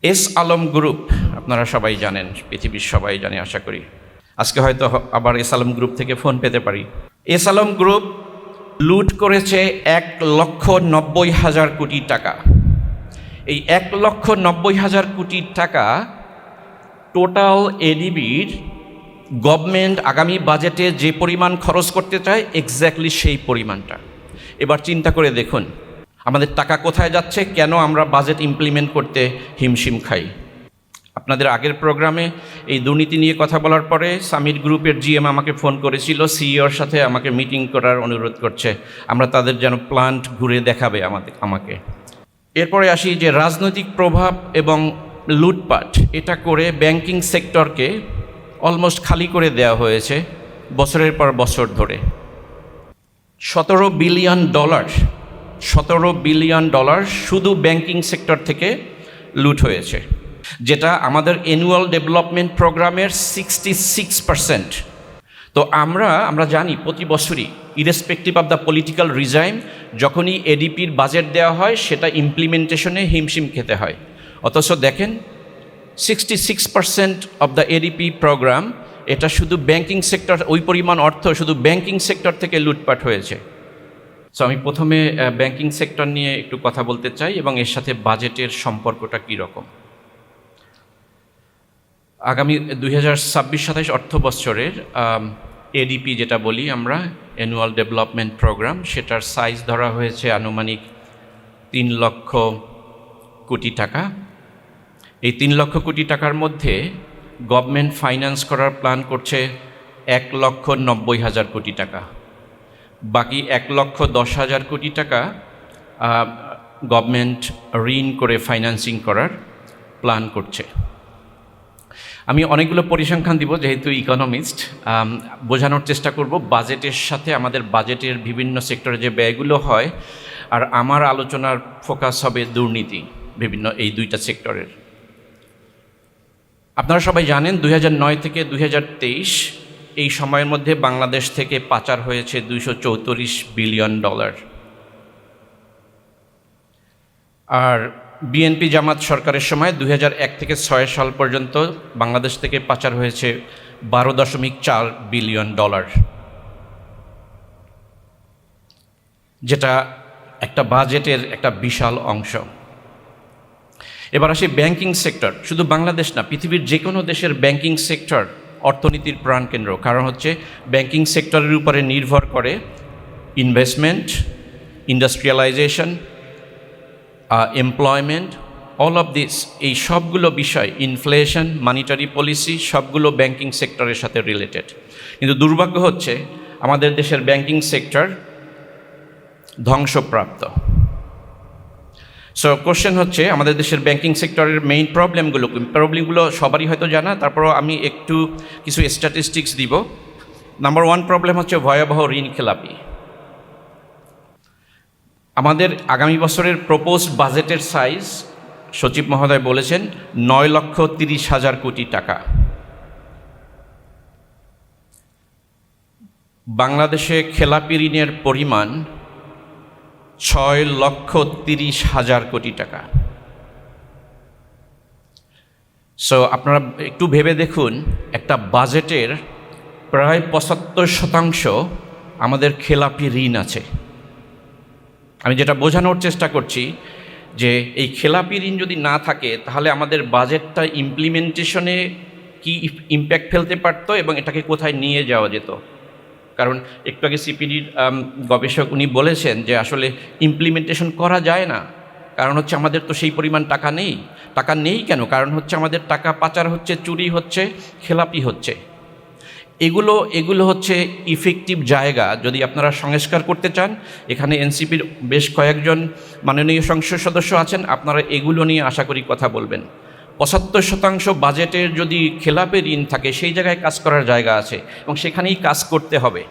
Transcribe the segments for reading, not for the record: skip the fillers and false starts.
S Alam group আপনারা সবাই জানেন, পৃথিবীর সবাই জানে আশা করি। আজকে হয়তো আবার এস আলম গ্রুপ থেকে ফোন পেতে পারি। এস আলম গ্রুপ লুট করেছে 1,90,000 কোটি টাকা। এই 1,90,000 কোটি টাকা টোটাল এডিবির গভর্নমেন্ট আগামী বাজেটে যে পরিমাণ খরচ করতে চায় এক্স্যাক্টলি সেই পরিমাণটা। এবার চিন্তা করে দেখুন আমাদের টাকা কোথায় যাচ্ছে, কেন আমরা বাজেট ইমপ্লিমেন্ট করতে হিমশিম খাই। আপনাদের আগের প্রোগ্রামে এই দুর্নীতি নিয়ে কথা বলার পরে সামিট গ্রুপের জিএম আমাকে ফোন করেছিল, সিইওর সাথে আমাকে মিটিং করার অনুরোধ করছে, আমরা তাদের যেন প্ল্যান্ট ঘুরে দেখাবে আমাকে। এরপরে আসি যে রাজনৈতিক প্রভাব এবং লুটপাট, এটা করে ব্যাংকিং সেক্টরকে অলমোস্ট খালি করে দেওয়া হয়েছে বছরের পর বছর ধরে। $17 বিলিয়ন শুধু ব্যাংকিং সেক্টর থেকে লুট হয়েছে, যেটা আমাদের অ্যানুয়াল ডেভেলপমেন্ট প্রোগ্রামের 66%। তো আমরা জানি প্রতি বছরই ইরেসপেক্টিভ অফ দ্য পলিটিক্যাল রিজাইম যখনই এডিপির বাজেট দেওয়া হয় সেটা ইমপ্লিমেন্টেশনে হিমশিম খেতে হয়। অথচ দেখেন 66% অফ দ্য এডিপি প্রোগ্রাম, এটা শুধু ব্যাংকিং সেক্টর, ওই পরিমাণ অর্থ শুধু ব্যাংকিং সেক্টর থেকে লুটপাট হয়েছে। সো আমি প্রথমে ব্যাংকিং সেক্টর নিয়ে একটু কথা বলতে চাই এবং এর সাথে বাজেটের সম্পর্কটা কী রকম। আগামী 2026-27 অর্থ বছরের এডিপি যেটা বলি আমরা, অ্যানুয়াল ডেভেলপমেন্ট প্রোগ্রাম, সেটার সাইজ ধরা হয়েছে আনুমানিক 3 লক্ষ কোটি টাকা। এই 3 লক্ষ কোটি টাকার মধ্যে গভর্নমেন্ট ফাইন্যান্স করার প্ল্যান করছে 1,90,000 কোটি টাকা। বাকি 1,10,000 কোটি টাকা গভর্নমেন্ট ঋণ করে ফাইন্যান্সিং করার প্ল্যান করছে। আমি অনেকগুলো পরিসংখ্যান দিব, যেহেতু ইকোনমিস্ট, বোঝানোর চেষ্টা করব বাজেটের সাথে আমাদের বাজেটের বিভিন্ন সেক্টরে যে ব্যয়গুলো হয়, আর আমার আলোচনার ফোকাস হবে দুর্নীতি বিভিন্ন এই দুইটা সেক্টরের। আপনারা সবাই জানেন 2009 থেকে 2023 এই সময়ের মধ্যে বাংলাদেশ থেকে পাচার হয়েছে $234 বিলিয়ন। আর বিএনপি জামাত সরকারের সময় 2001 থেকে 6 সাল পর্যন্ত বাংলাদেশ থেকে পাচার হয়েছে $12.4 বিলিয়ন, যেটা একটা বাজেটের একটা বিশাল অংশ। এবার আসি ব্যাংকিং সেক্টর। শুধু বাংলাদেশ না, পৃথিবীর যে কোনো দেশের ব্যাংকিং সেক্টর অর্থনীতির প্রাণকেন্দ্র। কারণ হচ্ছে ব্যাংকিং সেক্টরের উপরে নির্ভর করে investment, industrialisation, employment, all of this, এই সবগুলো বিষয়, ইনফ্লেশন, মানিটারি পলিসি, সবগুলো ব্যাংকিং সেক্টরের সাথে রিলেটেড। কিন্তু দুর্ভাগ্য হচ্ছে আমাদের দেশের ব্যাংকিং সেক্টর ধ্বংসপ্রাপ্ত। সো কোশ্চেন হচ্ছে আমাদের দেশের ব্যাংকিং সেক্টরের মেইন প্রবলেমগুলো সবারই হয়তো জানা, তারপরও আমি একটু কিছু স্ট্যাটিস্টিক্স দিব। নাম্বার 1 প্রবলেম হচ্ছে ভয়াবহ ঋণ খেলাপি। আমাদের আগামী বছরের প্রপোজড বাজেটের সাইজ সচিব মহোদয় বলেছেন 9,30,000 কোটি টাকা। বাংলাদেশে খেলাপি ঋণের পরিমাণ 6,30,000 কোটি টাকা। সো আপনারা একটু ভেবে দেখুন, একটা বাজেটের প্রায় 75% আমাদের খেলাপি ঋণ আছে। আমি যেটা বোঝানোর চেষ্টা করছি যে এই খেলাপি ঋণ যদি না থাকে তাহলে আমাদের বাজেটটা ইমপ্লিমেন্টেশনে কি ইম্প্যাক্ট ফেলতে পারতো এবং এটাকে কোথায় নিয়ে যাওয়া যেত। কারণ একটু আগে সিপিডির গবেষক উনি বলেছেন যে আসলে ইমপ্লিমেন্টেশন করা যায় না, কারণ হচ্ছে আমাদের তো সেই পরিমাণ টাকা নেই। টাকা নেই কেন? কারণ হচ্ছে আমাদের টাকা পাচার হচ্ছে, চুরি হচ্ছে, খেলাপি হচ্ছে। এগুলো হচ্ছে ইফেক্টিভ জায়গা। যদি আপনারা সংস্কার করতে চান, এখানে এনসিপির বেশ কয়েকজন মাননীয় সংসদ সদস্য আছেন, আপনারা এগুলো নিয়ে আশা করি কথা বলবেন। 75% বাজেটের যদি খেলাপি ঋণ থাকে, সেই জায়গায় কাজ করার জায়গা আছে এবং সেখানেই কাজ করতে হবে।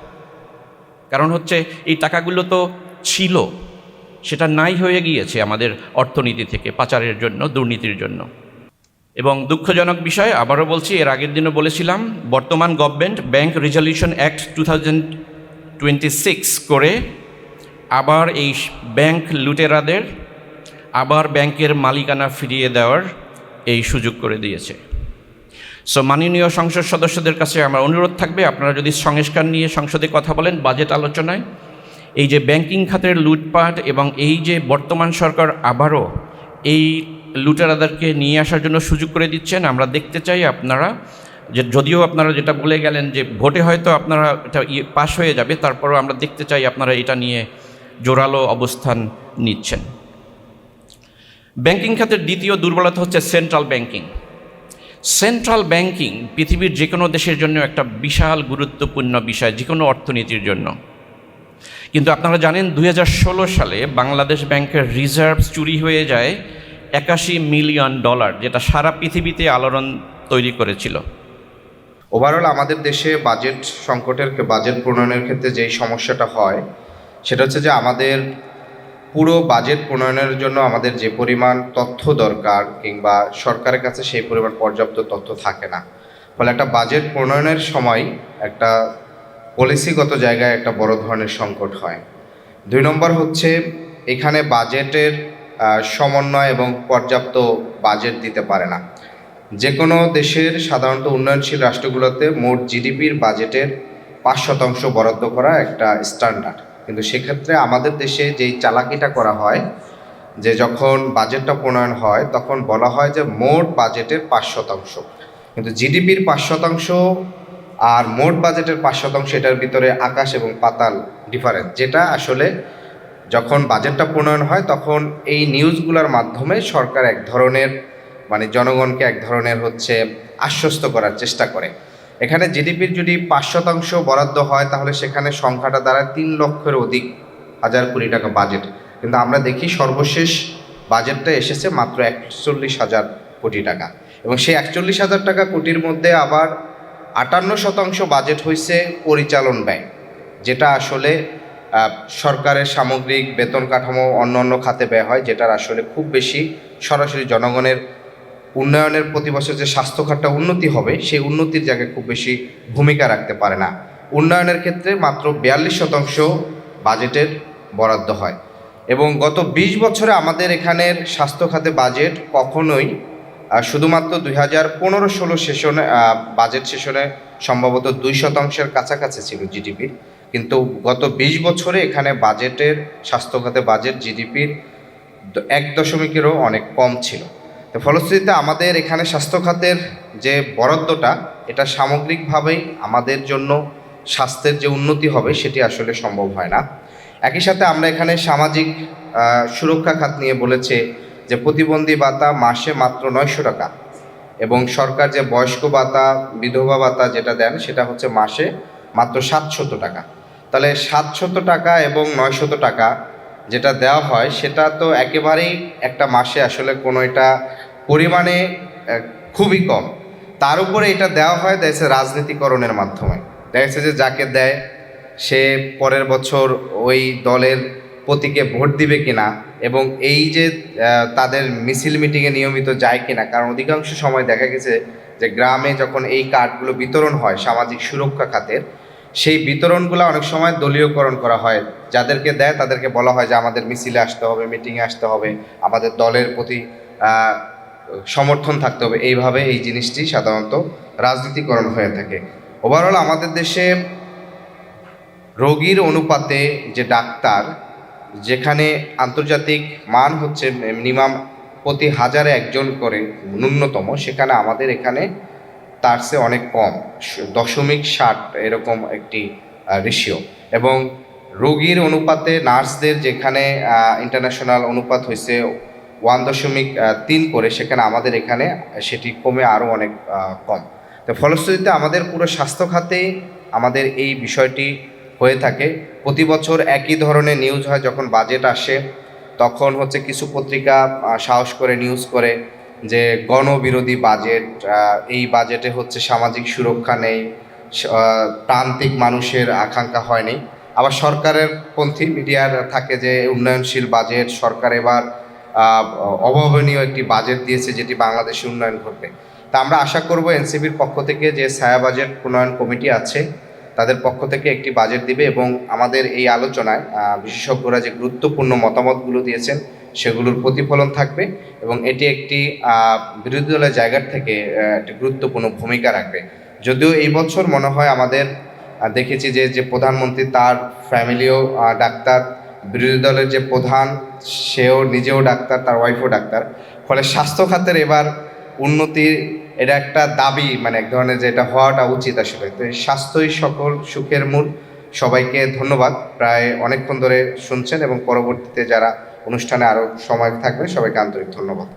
কারণ হচ্ছে এই টাকাগুলো তো ছিল, সেটা নাই হয়ে গিয়েছে আমাদের অর্থনীতি থেকে পাচারের জন্য, দুর্নীতির জন্য। এবং দুঃখজনক বিষয়, আবারও বলছি, এর আগের দিনও বলেছিলাম, বর্তমান গভর্নমেন্ট ব্যাংক রেজলিউশন অ্যাক্ট 2026 করে আবার এই ব্যাংক লুটেরাদের আবার ব্যাংকের মালিকানা ফিরিয়ে দেওয়ার এই সুযোগ করে দিয়েছে। সো মাননীয় সংসদ সদস্যদের কাছে আমার অনুরোধ থাকবে, আপনারা যদি সংস্কার নিয়ে সংসদে কথা বলেন বাজেট আলোচনায়, এই যে ব্যাংকিং খাতের লুটপাট এবং এই যে বর্তমান সরকার আবারও এই লুটেরাদেরকে নিয়ে আসার জন্য সুযোগ করে দিচ্ছেন, আমরা দেখতে চাই আপনারা যে, যদিও আপনারা যেটা বলে গেলেন যে ভোটে হয়তো আপনারা এটা পাশ হয়ে যাবে, তারপরেও আমরা দেখতে চাই আপনারা এটা নিয়ে জোরালো অবস্থান নিচ্ছেন। ব্যাংকিং খাতের দ্বিতীয় দুর্বলতা হচ্ছে সেন্ট্রাল ব্যাংকিং। সেন্ট্রাল ব্যাংকিং পৃথিবীর যে কোনো দেশের জন্য একটা বিশাল গুরুত্বপূর্ণ বিষয়, যে কোনো অর্থনীতির জন্য। কিন্তু আপনারা জানেন 2016 সালে বাংলাদেশ ব্যাংকের রিজার্ভ চুরি হয়ে যায় $81 মিলিয়ন, যেটা সারা পৃথিবীতে আলোড়ন তৈরি করেছিল। ওভারঅল আমাদের দেশে বাজেট প্রণয়নের ক্ষেত্রে যেই সমস্যাটা হয় সেটা হচ্ছে যে আমাদের পুরো বাজেট প্রণয়নের জন্য আমাদের যে পরিমাণ তথ্য দরকার কিংবা সরকারের কাছে সেই পরিমাণ পর্যাপ্ত তথ্য থাকে না। ফলে একটা বাজেট প্রণয়নের সময় একটা পলিসিগত জায়গায় একটা বড় ধরনের সংকট হয়। 2 নম্বর হচ্ছে এখানে বাজেটের সমন্বয় এবং পর্যাপ্ত বাজেট দিতে পারে না। যে কোনো দেশের সাধারণত উন্নয়নশীল রাষ্ট্রগুলোতে মোট জিডিপির বাজেটের 5% বরাদ্দ করা একটা স্ট্যান্ডার্ড, কিন্তু সেক্ষেত্রে আমাদের দেশে যেই চালাকিটা করা হয় যে যখন বাজেটটা প্রণয়ন হয় তখন বলা হয় যে মোট বাজেটের 5%, কিন্তু জিডিপির 5% আর মোট বাজেটের 5% এটার ভিতরে আকাশ এবং পাতাল ডিফারেন্স, যেটা আসলে যখন বাজেটটা প্রণয়ন হয় তখন এই নিউজগুলোর মাধ্যমে সরকার এক ধরনের জনগণকে এক ধরনের আশ্বস্ত করার চেষ্টা করে। এখানে জিডিপির যদি 5% বরাদ্দ হয় তাহলে সেখানে সংখ্যাটা দাঁড়ায় 3 লক্ষের অধিক হাজার কোটি টাকা বাজেট, কিন্তু আমরা দেখি সর্বশেষ বাজেটটা এসেছে মাত্র 41,000 কোটি টাকা, এবং সেই 41,000 টাকা কোটির মধ্যে আবার 58% বাজেট হয়েছে পরিচালন ব্যয়, যেটা আসলে সরকারের সামগ্রিক বেতন কাঠামো অন্য খাতে ব্যয় হয়, যেটার আসলে খুব বেশি সরাসরি জনগণের উন্নয়নের প্রতি বছর যে স্বাস্থ্য খাতটা উন্নতি হবে সেই উন্নতির জায়গায় খুব বেশি ভূমিকা রাখতে পারে না। উন্নয়নের ক্ষেত্রে মাত্র 42% বাজেটের বরাদ্দ হয়, এবং গত 20 বছরে আমাদের এখানের স্বাস্থ্য খাতে বাজেট কখনোই শুধুমাত্র 2015-16 সেশনে বাজেট সেশনে সম্ভবত 2% কাছাকাছি ছিল জিডিপির, কিন্তু গত 20 বছরে এখানে বাজেটের স্বাস্থ্য খাতে বাজেট জিডিপির 1%-এরও অনেক কম ছিল। তো ফলশ্রুতিতে আমাদের এখানে স্বাস্থ্য খাতের যে বরাদ্দটা এটা সামগ্রিকভাবেই আমাদের জন্য স্বাস্থ্যের যে উন্নতি হবে সেটি আসলে সম্ভব হয় না। একই সাথে আমরা এখানে সামাজিক সুরক্ষা খাত নিয়ে বলেছে যে প্রতিবন্ধী ভাতা মাসে মাত্র 900 টাকা, এবং সরকার যে বয়স্ক ভাতা বিধবা ভাতা যেটা দেন সেটা হচ্ছে মাসে মাত্র 700 টাকা। তাহলে 700 টাকা এবং 900 টাকা যেটা দেওয়া হয় সেটা তো একেবারেই একটা মাসে আসলে কোনো এটা পরিমাণে খুবই কম। তার উপরে এটা দেওয়া হয় দেখছে রাজনীতিকরণের মাধ্যমে, দেখছে যে যাকে দেয় সে পরের বছর ওই দলের প্রতীকে ভোট দিবে কিনা, এবং এই যে তাদের মিছিল মিটিংয়ে নিয়মিত যায় কিনা, কারণ অধিকাংশ সময় দেখা গেছে যে গ্রামে যখন এই কার্ডগুলো বিতরণ হয় সামাজিক সুরক্ষা খাতের, সেই বিতরণগুলো অনেক সময় দলীয়করণ করা হয়। যাদেরকে দেয় তাদেরকে বলা হয় যে আমাদের মিছিলে আসতে হবে, মিটিংয়ে আসতে হবে, আমাদের দলের প্রতি সমর্থন থাকতে হবে। এইভাবে এই জিনিসটি সাধারণত রাজনীতিকরণ হয়ে থাকে। ওভারঅল আমাদের দেশে রোগীর অনুপাতে যে ডাক্তার, যেখানে আন্তর্জাতিক মান হচ্ছে মিনিমাম প্রতি 1000-এ একজন করে ন্যূনতম, সেখানে আমাদের এখানে তার চেয়ে অনেক কম, 0.60 এরকম একটি রেশিও। এবং রোগীর অনুপাতে নার্সদের যেখানে ইন্টারন্যাশনাল অনুপাত হয়েছে 1.3 করে, সেখানে আমাদের এখানে সেটি কমে আরও অনেক কম। তো ফলশ্রুতিতে আমাদের পুরো স্বাস্থ্য খাতে আমাদের এই বিষয়টি হয়ে থাকে। প্রতি বছর একই ধরনের নিউজ হয়, যখন বাজেট আসে তখন কিছু পত্রিকা সাহস করে নিউজ করে যে গণবিরোধী বাজেট, এই বাজেটে সামাজিক সুরক্ষা নেই, প্রান্তিক মানুষের আকাঙ্ক্ষা হয়নি। আবার সরকারের পন্থী মিডিয়ার থাকে যে উন্নয়নশীল বাজেট, সরকার এবার অভাবনীয় একটি বাজেট দিয়েছে যেটি বাংলাদেশে উন্নয়ন ঘটবে। তা আমরা আশা করব এনসিপির পক্ষ থেকে যে ছায়া বাজেট প্রণয়ন কমিটি আছে তাদের পক্ষ থেকে একটি বাজেট দিবে, এবং আমাদের এই আলোচনায় বিশেষজ্ঞরা যে গুরুত্বপূর্ণ মতামতগুলো দিয়েছেন সেগুলোর প্রতিফলন থাকবে এবং এটি একটি বিরোধী দলের জায়গা থেকে একটি গুরুত্বপূর্ণ ভূমিকা রাখবে। যদিও এই বছর মনে হয় আমাদের দেখেছি যে প্রধানমন্ত্রী তার ফ্যামিলিও ডাক্তার, বিরোধী দলের যে প্রধান সেও নিজেও ডাক্তার, তার ওয়াইফও ডাক্তার, ফলে স্বাস্থ্য খাতের এবার উন্নতির এটা একটা দাবি, মানে এক ধরনের যে এটা হওয়াটা উচিত আসলে। তো এই স্বাস্থ্যই সকল সুখের মূল। সবাইকে ধন্যবাদ, প্রায় অনেকক্ষণ ধরে শুনছেন এবং পরবর্তীতে যারা অনুষ্ঠানে আরও সময় থাকবে সবাইকে আন্তরিক ধন্যবাদ।